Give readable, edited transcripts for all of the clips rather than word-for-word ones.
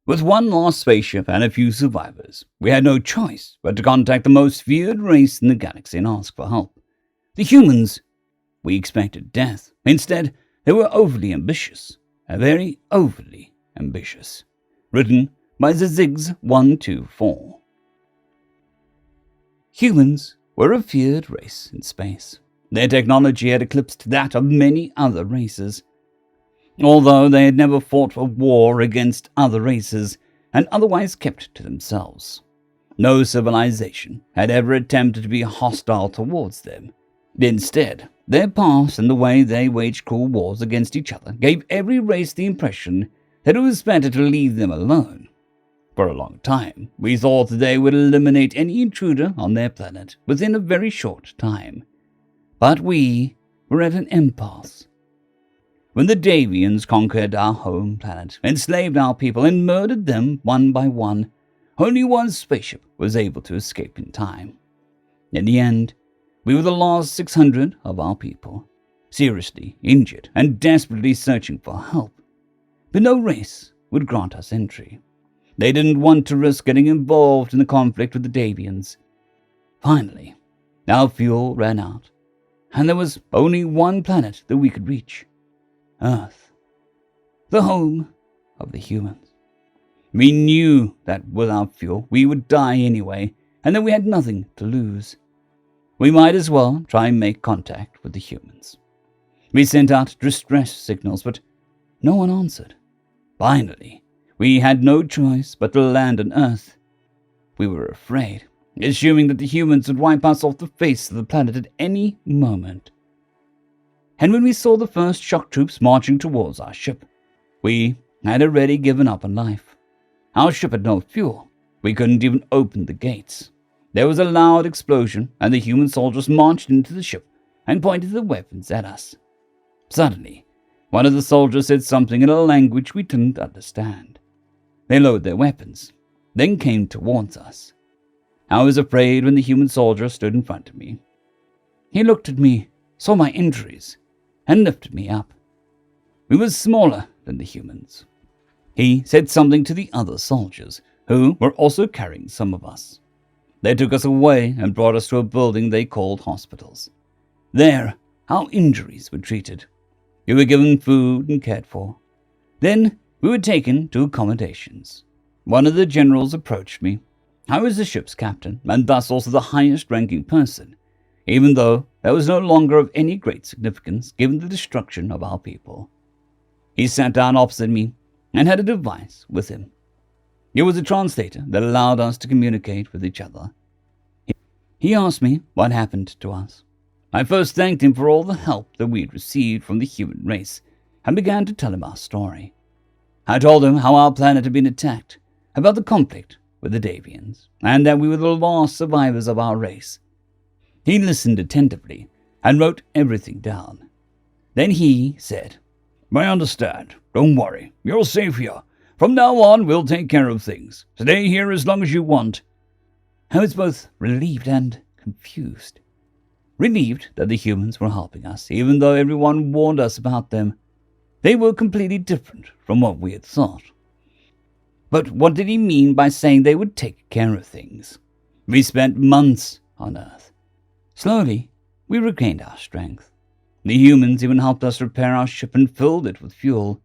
With one lost spaceship and a few survivors, we had no choice but to contact the most feared race in the galaxy and ask for help. The humans. We expected death. Instead, they were overly ambitious. Very overly ambitious. Written by Ziggs124. Humans were a feared race in space. Their technology had eclipsed that of many other races. Although they had never fought a war against other races and otherwise kept to themselves. No civilization had ever attempted to be hostile towards them. Instead, their past and the way they waged cruel wars against each other gave every race the impression that it was better to leave them alone. For a long time, we thought that they would eliminate any intruder on their planet within a very short time. But we were at an impasse. When the Davians conquered our home planet, enslaved our people, and murdered them one by one, only one spaceship was able to escape in time. In the end, we were the last 600 of our people, seriously injured and desperately searching for help. But no race would grant us entry. They didn't want to risk getting involved in the conflict with the Davians. Finally, our fuel ran out, and there was only one planet that we could reach. Earth, the home of the humans. We knew that without fuel we would die anyway, and that we had nothing to lose. We might as well try and make contact with the humans. We sent out distress signals, but no one answered. Finally, we had no choice but to land on Earth. We were afraid, assuming that the humans would wipe us off the face of the planet at any moment. And when we saw the first shock troops marching towards our ship, we had already given up on life. Our ship had no fuel. We couldn't even open the gates. There was a loud explosion, and the human soldiers marched into the ship and pointed their weapons at us. Suddenly, one of the soldiers said something in a language we didn't understand. They lowered their weapons, then came towards us. I was afraid when the human soldier stood in front of me. He looked at me, saw my injuries, and lifted me up. We were smaller than the humans. He said something to the other soldiers, who were also carrying some of us. They took us away and brought us to a building they called hospitals. There, our injuries were treated. We were given food and cared for. Then we were taken to accommodations. One of the generals approached me. I was the ship's captain, and thus also the highest-ranking person, even though that was no longer of any great significance given the destruction of our people. He sat down opposite me and had a device with him. It was a translator that allowed us to communicate with each other. He asked me what happened to us. I first thanked him for all the help that we had received from the human race and began to tell him our story. I told him how our planet had been attacked, about the conflict with the Davians, and that we were the last survivors of our race. He listened attentively and wrote everything down. Then he said, "I understand. Don't worry. You're safe here. From now on, we'll take care of things. Stay here as long as you want." I was both relieved and confused. Relieved that the humans were helping us, even though everyone warned us about them. They were completely different from what we had thought. But what did he mean by saying they would take care of things? We spent months on Earth. Slowly, we regained our strength. The humans even helped us repair our ship and filled it with fuel.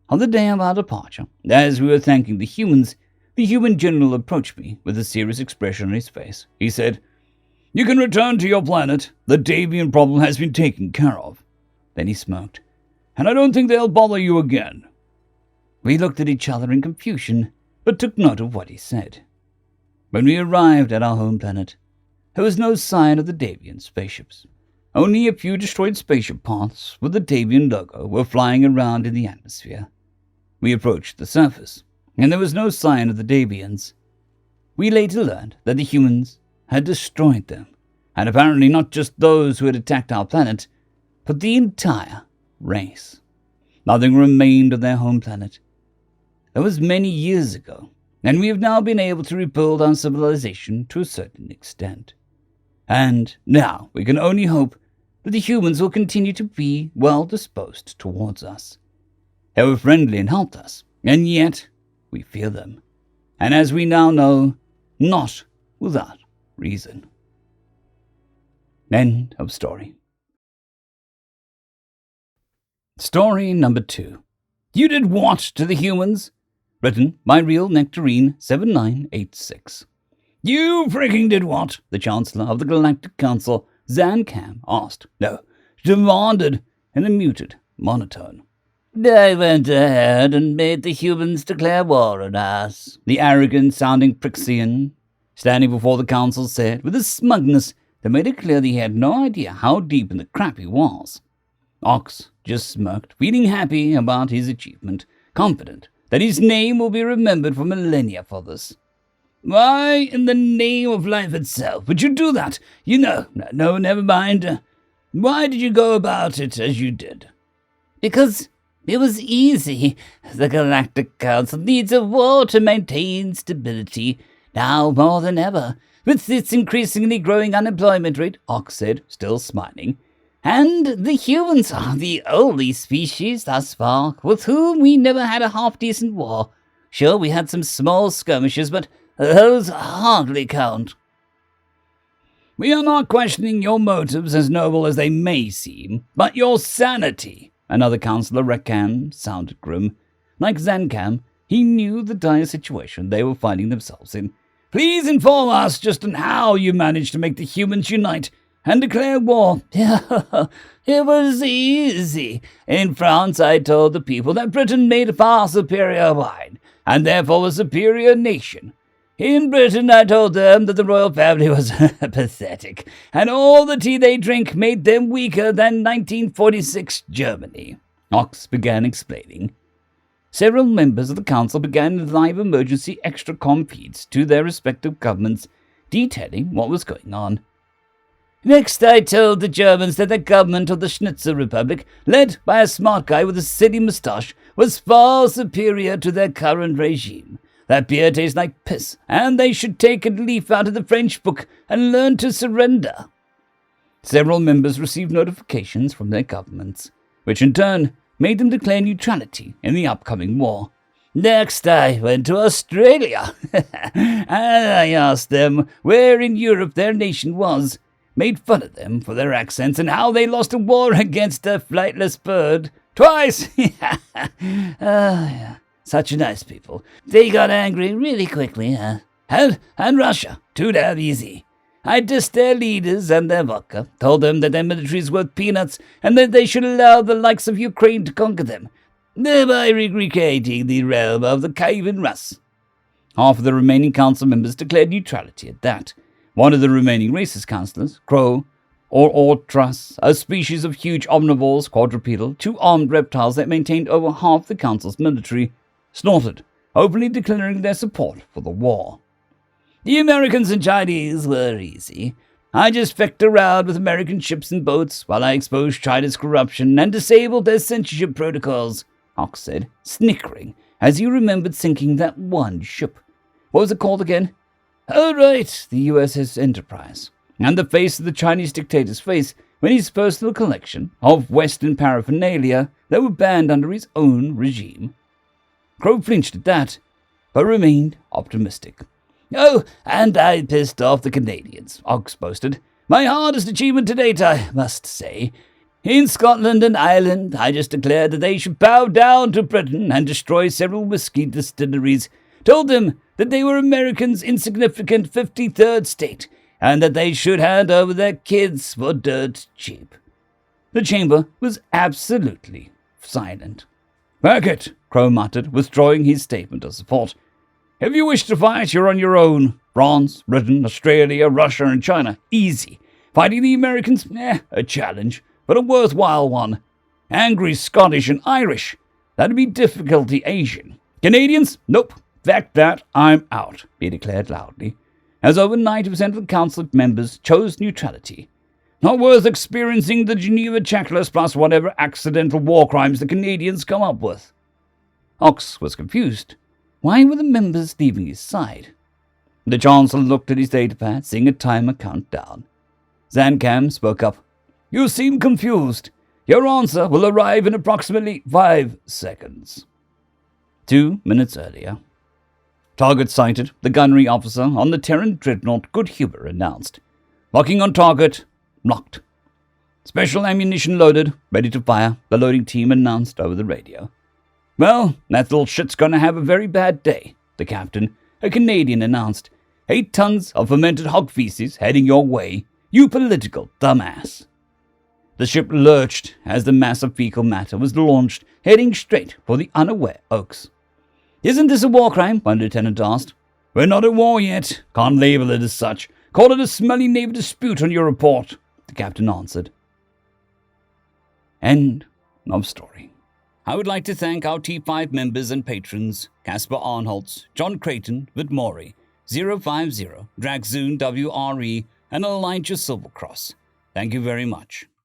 On the day of our departure, as we were thanking the humans, the human general approached me with a serious expression on his face. He said, "You can return to your planet. The Davian problem has been taken care of." Then he smirked, "And I don't think they'll bother you again." We looked at each other in confusion, but took note of what he said. When we arrived at our home planet, there was no sign of the Davian spaceships. Only a few destroyed spaceship parts with the Davian logo were flying around in the atmosphere. We approached the surface, and there was no sign of the Davians. We later learned that the humans had destroyed them, and apparently not just those who had attacked our planet, but the entire race. Nothing remained of their home planet. That was many years ago, and we have now been able to rebuild our civilization to a certain extent. And now we can only hope that the humans will continue to be well disposed towards us. They were friendly and helped us, and yet we fear them. And as we now know, not without reason. End of story. Story number 2. You did what to the humans? Written by Real Nectarine 7986. You freaking did what? The Chancellor of the Galactic Council, Zancam, asked. No, demanded in a muted monotone. They went ahead and made the humans declare war on us, the arrogant-sounding Prixian, standing before the council, said with a smugness that made it clear that he had no idea how deep in the crap he was. Ox just smirked, feeling happy about his achievement, confident that his name will be remembered for millennia for this. Why, in the name of life itself, would you do that? No, never mind. Why did you go about it as you did? Because it was easy. The Galactic Council needs a war to maintain stability, now more than ever. With its increasingly growing unemployment rate, Ox said, still smiling. And the humans are the only species thus far with whom we never had a half-decent war. Sure, we had some small skirmishes, but those hardly count. We are not questioning your motives, as noble as they may seem, but your sanity. Another councillor, Rekam, sounded grim. Like Zancam, he knew the dire situation they were finding themselves in. Please inform us just on how you managed to make the humans unite and declare war. It was easy. In France, I told the people that Britain made far superior wine, and therefore a superior nation. In Britain, I told them that the royal family was pathetic, and all the tea they drink made them weaker than 1946 Germany. Ox began explaining. Several members of the council began live emergency extra-com feeds to their respective governments, detailing what was going on. Next, I told the Germans that the government of the Schnitzer Republic, led by a smart guy with a silly moustache, was far superior to their current regime. That beer tastes like piss, and they should take a leaf out of the French book and learn to surrender. Several members received notifications from their governments, which in turn made them declare neutrality in the upcoming war. Next, I went to Australia, and I asked them where in Europe their nation was, made fun of them for their accents and how they lost a war against a flightless bird. Twice! Such nice people. They got angry really quickly, And Russia, too damn easy. I dissed their leaders and their vodka, told them that their military is worth peanuts, and that they should allow the likes of Ukraine to conquer them, thereby recreating the realm of the Kievan Rus. Half of the remaining council members declared neutrality at that. One of the remaining racist councillors, Crow, or Ortras, a species of huge omnivores, quadrupedal, 2 armed reptiles that maintained over half the council's military, snorted, openly declaring their support for the war. The Americans and Chinese were easy. I just fecked around with American ships and boats while I exposed China's corruption and disabled their censorship protocols, Ox said, snickering as he remembered sinking that one ship. What was it called again? Oh, right, the USS Enterprise. And the face of the Chinese dictator's face when his personal collection of Western paraphernalia that were banned under his own regime. Crow flinched at that, but remained optimistic. Oh, and I pissed off the Canadians, Ox boasted. My hardest achievement to date, I must say. In Scotland and Ireland, I just declared that they should bow down to Britain and destroy several whiskey distilleries, told them that they were America's insignificant 53rd state, and that they should hand over their kids for dirt cheap. The chamber was absolutely silent. Back it, Crow muttered, withdrawing his statement of support. If you wish to fight, you're on your own. France, Britain, Australia, Russia, and China, easy. Fighting the Americans, a challenge, but a worthwhile one. Angry Scottish and Irish, that'd be difficulty Asian. Canadians, nope. Fact that, I'm out, he declared loudly, as over 90% of the council members chose neutrality. Not worth experiencing the Geneva checklist plus whatever accidental war crimes the Canadians come up with. Ox was confused. Why were the members leaving his side? The Chancellor looked at his datapad, seeing a timer count down. Zancam spoke up. You seem confused. Your answer will arrive in approximately 5 seconds. 2 minutes earlier, Target sighted, the gunnery officer on the Terran dreadnought Good Humor announced. Locking on target. Locked. Special ammunition loaded, ready to fire, the loading team announced over the radio. Well, that little shit's gonna have a very bad day, the captain, a Canadian, announced. 8 tons of fermented hog feces heading your way, you political dumbass. The ship lurched as the mass of fecal matter was launched, heading straight for the unaware Oaks. Isn't this a war crime? One lieutenant asked. We're not at war yet. Can't label it as such. Call it a smelly naval dispute on your report, the captain answered. End of story. I would like to thank our T5 members and patrons, Casper Arnholtz, John Creighton, Vidmori, 050, Dragzoon WRE, and Elijah Silvercross. Thank you very much.